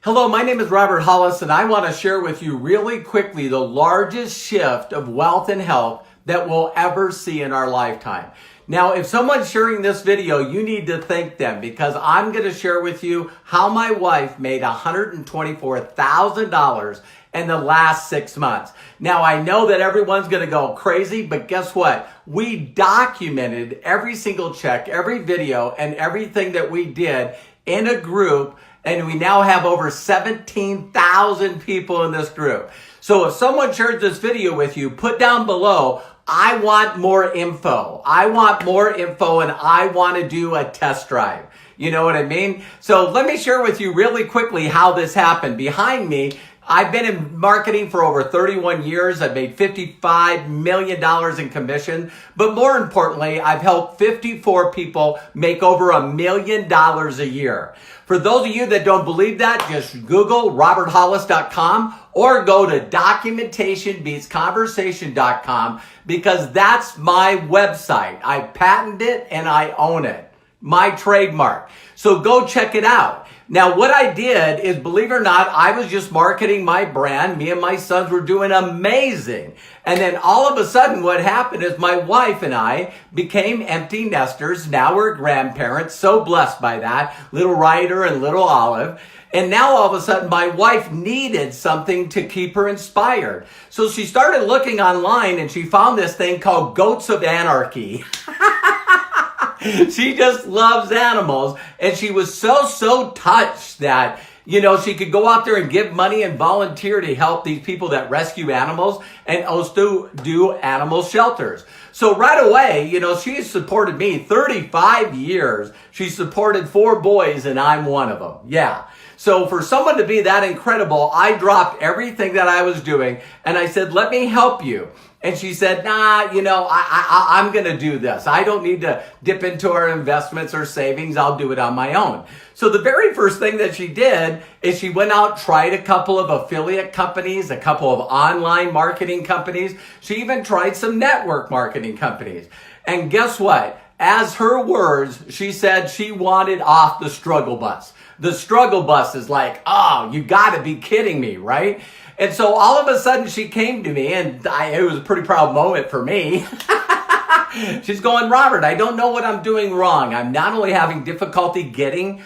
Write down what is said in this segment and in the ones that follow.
Hello, my name is Robert Hollis, and I want to share with you really quickly the largest shift of wealth and health that we'll ever see in our lifetime. Now, if someone's sharing this video, you need to thank them because I'm going to share with you how my wife made $124,000 in the last 6 months. Now, I know that everyone's going to go crazy, but guess what? We documented every single check, every video, and everything that we did in a group. And we now have over 17,000 people in this group. So if someone shares this video with you, put down below, I want more info. I want more info and I want to do a test drive. You know what I mean? So let me share with you really quickly how this happened. Behind me, I've been in marketing for over 31 years. I've made $55 million in commission. But more importantly, I've helped 54 people make over $1 million a year. For those of you that don't believe that, just Google roberthollis.com or go to documentationbeatsconversation.com because that's my website. I patented it and I own it. My trademark. So go check it out. Now, what I did is, believe it or not, I was just marketing my brand. Me and my sons were doing amazing. And then all of a sudden, what happened is my wife and I became empty nesters. Now we're grandparents. So blessed by that. Little Ryder and little Olive. And now all of a sudden, my wife needed something to keep her inspired. So she started looking online and she found this thing called Goats of Anarchy. She just loves animals. And she was so touched that, she could go out there and give money and volunteer to help these people that rescue animals and also do animal shelters. So right away, she supported me 35 years. She supported 4 boys and I'm one of them. Yeah. So for someone to be that incredible, I dropped everything that I was doing and I said, let me help you. And she said, nah, I'm going to do this. I don't need to dip into our investments or savings. I'll do it on my own. So the very first thing that she did is she went out, tried a couple of affiliate companies, a couple of online marketing companies. She even tried some network marketing companies. And guess what? As her words, she said she wanted off the struggle bus. The struggle bus is like, oh, you got to be kidding me, right? And so all of a sudden she came to me and it was a pretty proud moment for me. She's going, Robert, I don't know what I'm doing wrong. I'm not only having difficulty getting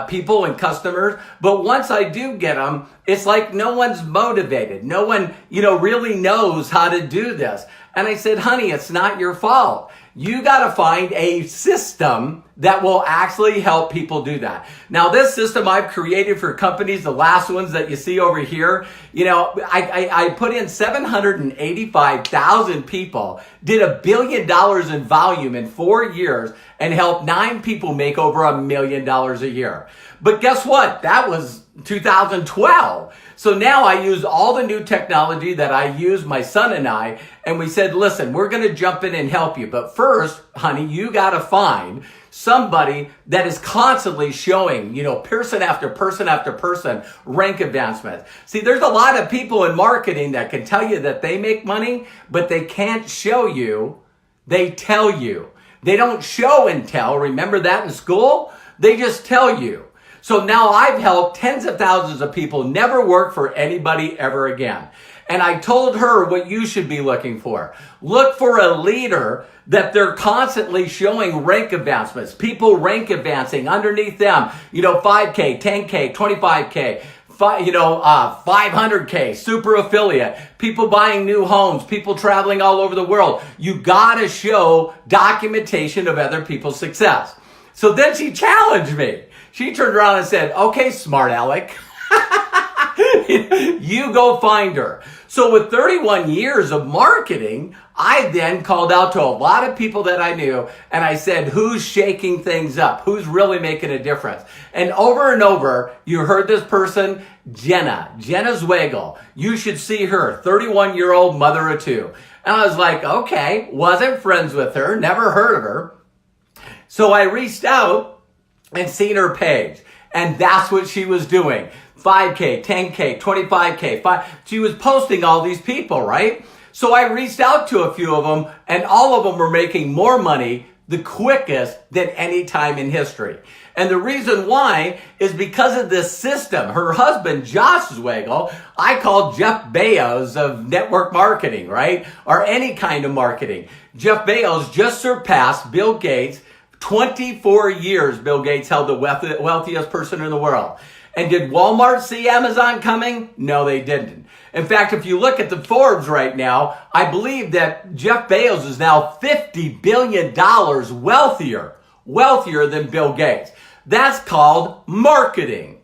people and customers, but once I do get them, it's like no one's motivated. No one, really knows how to do this. And I said, honey, it's not your fault. You got to find a system that will actually help people do that. Now, this system I've created for companies, the last ones that you see over here, I put in 785,000 people, did $1 billion in volume in 4 years, and helped 9 people make over $1 million a year. But guess what? That was 2012. So now I use all the new technology that I use, my son and I, and we said, listen, we're going to jump in and help you. But first, honey, you got to find somebody that is constantly showing, person after person after person, rank advancements. See, there's a lot of people in marketing that can tell you that they make money, but they can't show you. They tell you. They don't show and tell. Remember that in school? They just tell you. So now I've helped tens of thousands of people never work for anybody ever again. And I told her what you should be looking for. Look for a leader that they're constantly showing rank advancements. People rank advancing underneath them. 5K, 10K, 25K, 500K, super affiliate, people buying new homes, people traveling all over the world. You gotta show documentation of other people's success. So then she challenged me. She turned around and said, okay, smart Alec, you go find her. So with 31 years of marketing, I then called out to a lot of people that I knew and I said, who's shaking things up? Who's really making a difference? And over, you heard this person, Jenna Zweigel. You should see her, 31-year-old mother of 2. And I was like, okay, wasn't friends with her, never heard of her. So I reached out and seen her page. And that's what she was doing. 5K, 10K, 25K. She was posting all these people, right? So I reached out to a few of them and all of them were making more money the quickest than any time in history. And the reason why is because of this system. Her husband, Josh Zwagel, I call Jeff Bezos of network marketing, right? Or any kind of marketing. Jeff Bezos just surpassed Bill Gates. 24 years Bill Gates held the wealthiest person in the world. And did Walmart see Amazon coming? No, they didn't. In fact, if you look at the Forbes right now, I believe that Jeff Bezos is now $50 billion wealthier than Bill Gates. That's called marketing.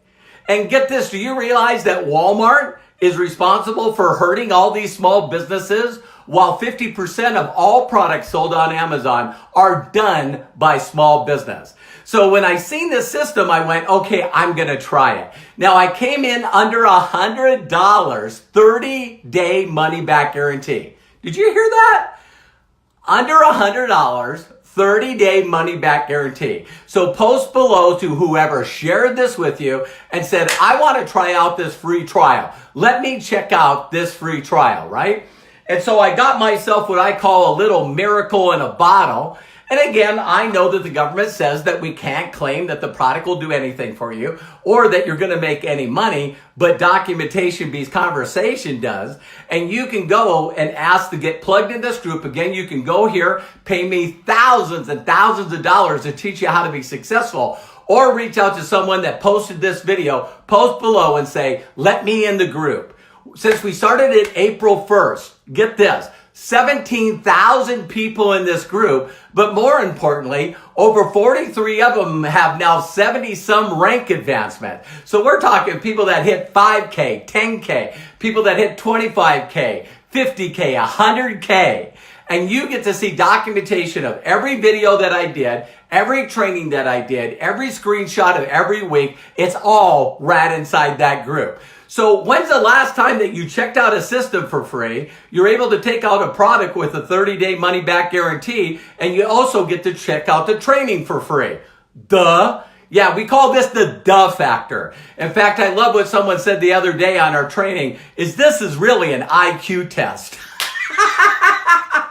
And get this, do you realize that Walmart is responsible for hurting all these small businesses, while 50% of all products sold on Amazon are done by small business? So when I seen this system, I went, okay, I'm going to try it. Now I came in under $100, 30-day money back guarantee. Did you hear that? Under $100, 30-day money back guarantee. So post below to whoever shared this with you and said, I want to try out this free trial. Let me check out this free trial, right? And so I got myself what I call a little miracle in a bottle. And again, I know that the government says that we can't claim that the product will do anything for you or that you're going to make any money, but documentation beats conversation does. And you can go and ask to get plugged in this group. Again, you can go here, pay me thousands and thousands of dollars to teach you how to be successful, or reach out to someone that posted this video, post below and say, let me in the group. Since we started it April 1st, get this, 17,000 people in this group, but more importantly, over 43 of them have now 70-some rank advancement. So we're talking people that hit 5K, 10K, people that hit 25K, 50K, 100K. And you get to see documentation of every video that I did, every training that I did, every screenshot of every week. It's all right inside that group. So when's the last time that you checked out a system for free? You're able to take out a product with a 30-day money back guarantee, and you also get to check out the training for free. Duh. Yeah, we call this the duh factor. In fact, I love what someone said the other day on our training, is this is really an IQ test.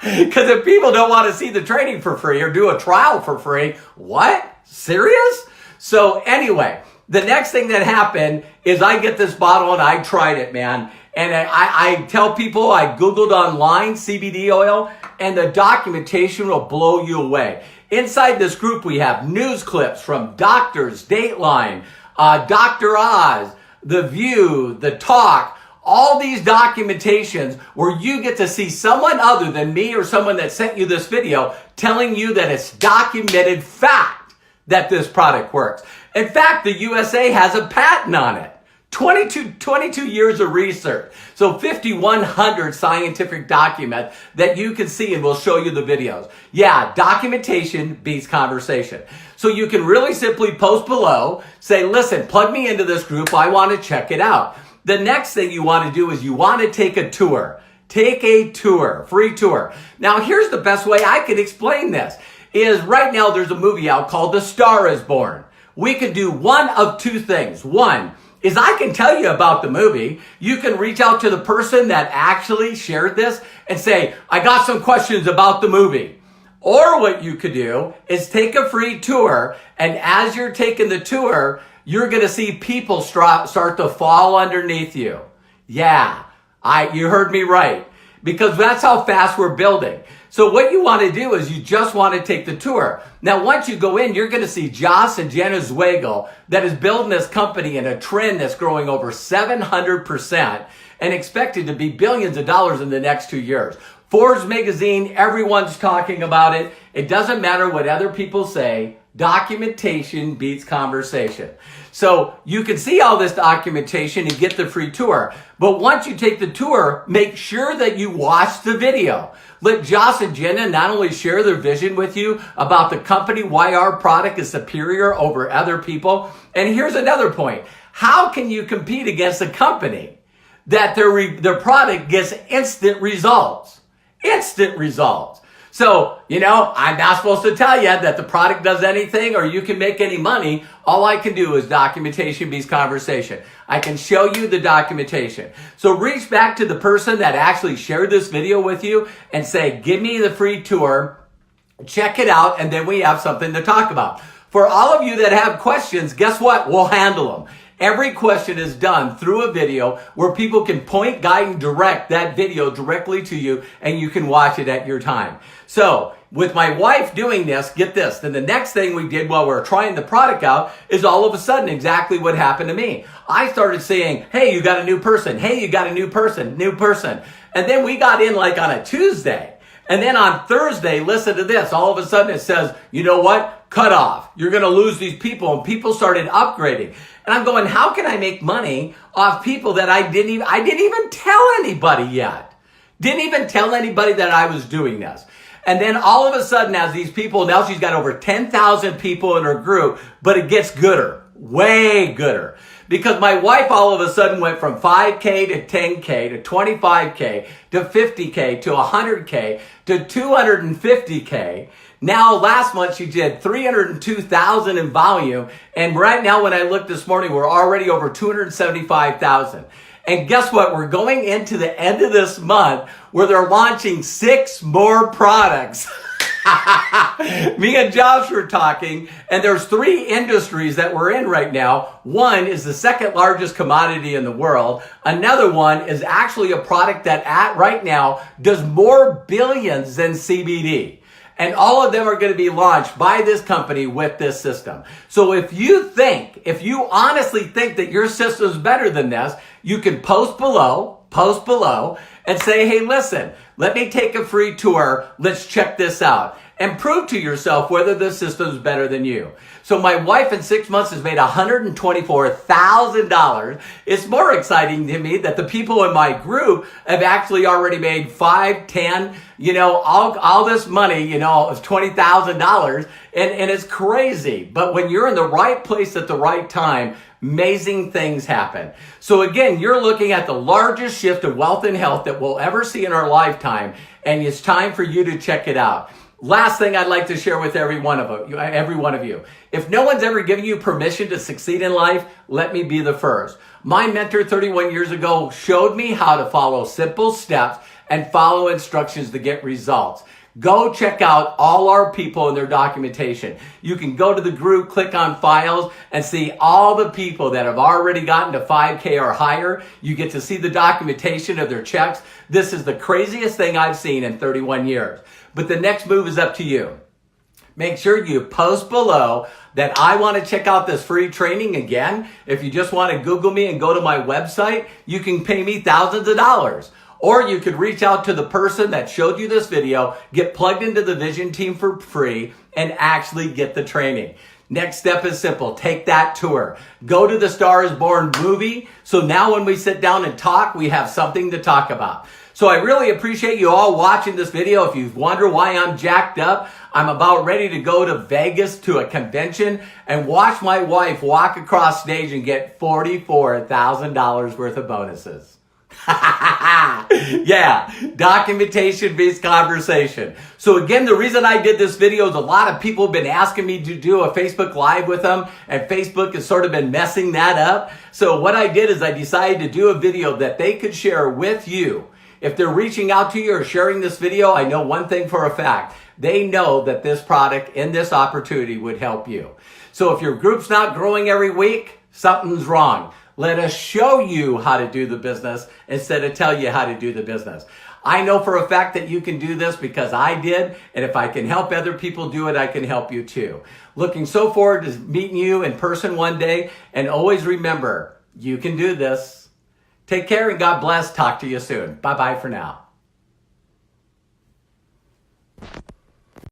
Because if people don't want to see the training for free or do a trial for free, what? Serious? So anyway, the next thing that happened is I get this bottle and I tried it, man. And I tell people, I Googled online CBD oil, and the documentation will blow you away. Inside this group, we have news clips from doctors, Dateline, Dr. Oz, The View, The Talk, all these documentations where you get to see someone other than me or someone that sent you this video telling you that it's documented fact that this product works. In fact, the USA has a patent on it. 22 years of research. So 5,100 scientific documents that you can see, and we'll show you the videos. Yeah, documentation beats conversation. So you can really simply post below, say, listen, plug me into this group. I want to check it out. The next thing you want to do is you want to take a tour. Take a tour, free tour. Now, here's the best way I could explain this. Is right now there's a movie out called The Star is Born. We could do one of two things. One is I can tell you about the movie. You can reach out to the person that actually shared this and say, I got some questions about the movie. Or what you could do is take a free tour, and as you're taking the tour, you're going to see people start to fall underneath you. Yeah, you heard me right. Because that's how fast we're building. So what you want to do is you just want to take the tour. Now, once you go in, you're going to see Josh and Jenna Zwagel that is building this company in a trend that's growing over 700% and expected to be billions of dollars in the next 2 years. Forbes magazine, everyone's talking about it. It doesn't matter what other people say. Documentation beats conversation. So you can see all this documentation and get the free tour. But once you take the tour, make sure that you watch the video. Let Josh and Jenna not only share their vision with you about the company, why our product is superior over other people. And here's another point. How can you compete against a company that their product gets instant results? Instant results. So, I'm not supposed to tell you that the product does anything or you can make any money. All I can do is documentation beats conversation. I can show you the documentation. So reach back to the person that actually shared this video with you and say, give me the free tour, check it out, and then we have something to talk about. For all of you that have questions, guess what? We'll handle them. Every question is done through a video where people can point, guide, and direct that video directly to you, and you can watch it at your time. So, with my wife doing this, get this, then the next thing we did while we were trying the product out is all of a sudden exactly what happened to me. I started saying, hey, you got a new person. Hey, you got a new person, new person. And then we got in like on a Tuesday. And then on Thursday, listen to this, all of a sudden it says, you know what? Cut off. You're going to lose these people. And people started upgrading. And I'm going, how can I make money off people that I didn't even tell anybody yet? Didn't even tell anybody that I was doing this. And then all of a sudden, as these people, now she's got over 10,000 people in her group, but it gets gooder, way gooder. Because my wife all of a sudden went from 5K to 10K to 25K to 50K to 100K to 250K. Now, last month, she did 302,000 in volume. And right now, when I looked this morning, we're already over 275,000. And guess what? We're going into the end of this month where they're launching 6 more products. Me and Josh were talking, and there's 3 industries that we're in right now. One is the second largest commodity in the world. Another one is actually a product that right now does more billions than CBD. And all of them are going to be launched by this company with this system. So if you honestly think that your system's better than this, you can post below, and say, hey, listen, let me take a free tour. Let's check this out and prove to yourself whether the system's better than you. So my wife in 6 months has made $124,000. It's more exciting to me that the people in my group have actually already made 5, 10, all this money, it's $20,000, and it's crazy. But when you're in the right place at the right time, amazing things happen. So again, you're looking at the largest shift of wealth and health that we'll ever see in our lifetime, and it's time for you to check it out. Last thing I'd like to share with every one of you. If no one's ever given you permission to succeed in life, let me be the first. My mentor 31 years ago showed me how to follow simple steps and follow instructions to get results. Go check out all our people and their documentation. You can go to the group, click on files, and see all the people that have already gotten to 5K or higher. You get to see the documentation of their checks. This is the craziest thing I've seen in 31 years. But the next move is up to you. Make sure you post below that I want to check out this free training again. If you just want to Google me and go to my website, you can pay me thousands of dollars. Or you could reach out to the person that showed you this video, get plugged into the Vision team for free, and actually get the training. Next step is simple. Take that tour. Go to the Star is Born movie. So now when we sit down and talk, we have something to talk about. So I really appreciate you all watching this video. If you wonder why I'm jacked up, I'm about ready to go to Vegas to a convention and watch my wife walk across stage and get $44,000 worth of bonuses. Yeah, documentation beats conversation. So again, the reason I did this video is a lot of people have been asking me to do a Facebook Live with them, and Facebook has sort of been messing that up. So what I did is I decided to do a video that they could share with you. If they're reaching out to you or sharing this video, I know one thing for a fact. They know that this product and this opportunity would help you. So if your group's not growing every week, something's wrong. Let us show you how to do the business instead of tell you how to do the business. I know for a fact that you can do this because I did. And if I can help other people do it, I can help you too. Looking so forward to meeting you in person one day. And always remember, you can do this. Take care and God bless. Talk to you soon. Bye-bye for now.